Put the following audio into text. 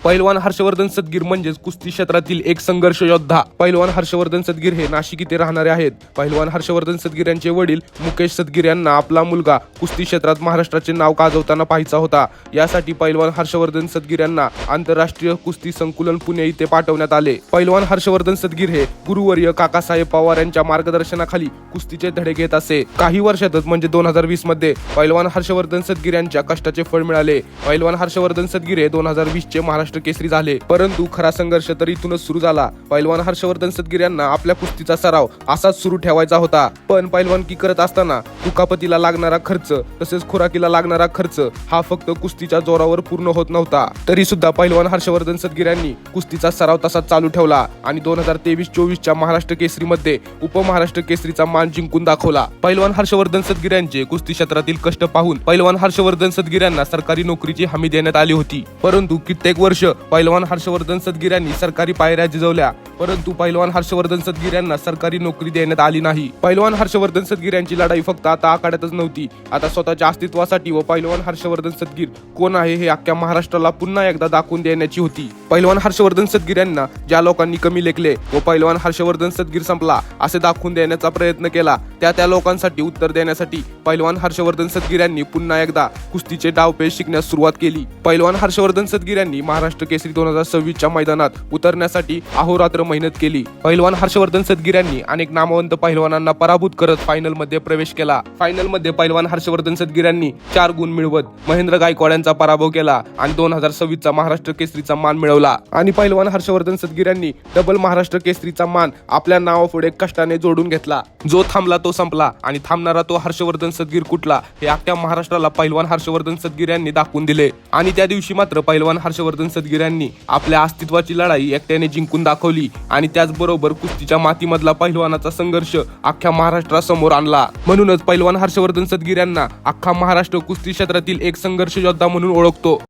पैलवान हर्षवर्धन सदगीर म्हणजेच कुस्ती क्षेत्रातील एक संघर्ष योद्धा. पैलवान हर्षवर्धन सदगीर हे नाशिक येथे राहणारे आहेत. पैलवान हर्षवर्धन सदगीर यांचे वडील मुकेश सदगीर यांना आपला मुलगा कुस्ती क्षेत्रात महाराष्ट्राचे नाव गाजवताना पाहायचा होता. यासाठी पैलवान हर्षवर्धन सदगीर यांना आंतरराष्ट्रीय कुस्ती संकुलन पुणे येथे पाठवण्यात आले. पैलवान हर्षवर्धन सदगीर हे गुरुवर्य काकासाहेब पवार यांच्या मार्गदर्शनाखाली कुस्तीचे धडे घेत असे. काही वर्षातच म्हणजे 2020 मध्ये पैलवान हर्षवर्धन सदगीर यांच्या कष्टाचे फळ मिळाले. पैलवान हर्षवर्धन सदगीर हे 2020 चे महाराष्ट्र केसरी झाले. परंतु खरा संघर्ष तर इथूनच सुरू झाला. पैलवान हर्षवर्धन सदगीर यांना आपल्या कुस्तीचा सराव असाच सुरू ठेवायचा होता. पण पैलवानकी करत असताना दुखापतीला लागणारा खर्च तसेच खुराकीला लागणारा खर्च हा फक्त कुस्तीच्या जोरावर पूर्ण होत नव्हता. तरी सुद्धा पैलवान हर्षवर्धन सदगीर यांनी कुस्तीचा सराव तसाच चालू ठेवला आणि 2023-24 च्या महाराष्ट्र केसरी मध्ये उपमहाराष्ट्र केसरीचा मान जिंकून दाखवला. पैलवान हर्षवर्धन सदगीर यांचे कुस्ती क्षेत्रातील कष्ट पाहून पैलवान हर्षवर्धन सदगीर यांना सरकारी नोकरीची हमी देण्यात आली होती. परंतु कित्येक वर्ष पैलवान हर्षवर्धन सदगीर यांनी सरकारी पायऱ्या झिजवल्या, परंतु पैलवान हर्षवर्धन सदगीर यांना सरकारी नोकरी देण्यात आली नाही. पैलवान हर्षवर्धन सदगीर यांची लढाई फक्त आता आखाड्यातच नव्हती. आता स्वतःच्या अस्तित्वासाठी व पैलवान हर्षवर्धन सदगीर कोण आहे हे अख्ख्या महाराष्ट्राला पुन्हा एकदा दाखवून देण्याची होती. पैलवान हर्षवर्धन सदगीर यांना ज्या लोकांनी कमी लेखले व पैलवान हर्षवर्धन सदगीर संपला असे दाखवून देण्याचा प्रयत्न केला, त्या लोकांसाठी उत्तर देण्यासाठी पैलवान हर्षवर्धन सदगीर यांनी पुन्हा एकदा कुस्तीचे डावपेच शिकण्यास सुरुवात केली. पैलवान हर्षवर्धन सदगीर यांनी महाराष्ट्र केसरी 2026 च्या मैदानात उतरण्यासाठी अहोरात्र मेहनत केली. पैलवान हर्षवर्धन सदगीर यांनी अनेक नामवंत पैलवानांना पराभूत करत फायनल मध्ये प्रवेश केला. फायनल मध्ये पैलवान हर्षवर्धन सदगीर यांनी 4 गुण मिळवत महेंद्र गायकवाड यांचा पराभव केला आणि 2026 चा महाराष्ट्र केसरीचा मान मिळवला. आणि पैलवान हर्षवर्धन सदगीर यांनी डबल महाराष्ट्र केसरीचा मान आपल्या नावापुढे कष्टाने जोडून घेतला. जो थांबला तो संपला आणि थांबणारा तो हर्षवर्धन सदगीर कुठला हे अख्ख्या महाराष्ट्राला पैलवान हर्षवर्धन सदगीर यांनी दाखवून दिले. आणि त्या दिवशी मात्र पैलवान हर्षवर्धन सदगीर यांनी आपल्या अस्तित्वाची लढाई एकट्याने जिंकून दाखवली आणि त्याचबरोबर कुस्तीच्या मातीमधला पैलवानाचा संघर्ष अख्ख्या महाराष्ट्रासमोर आणला. म्हणूनच पैलवान हर्षवर्धन सदगीर यांना अख्खा महाराष्ट्र कुस्ती क्षेत्रातील एक संघर्ष योद्धा म्हणून ओळखतो.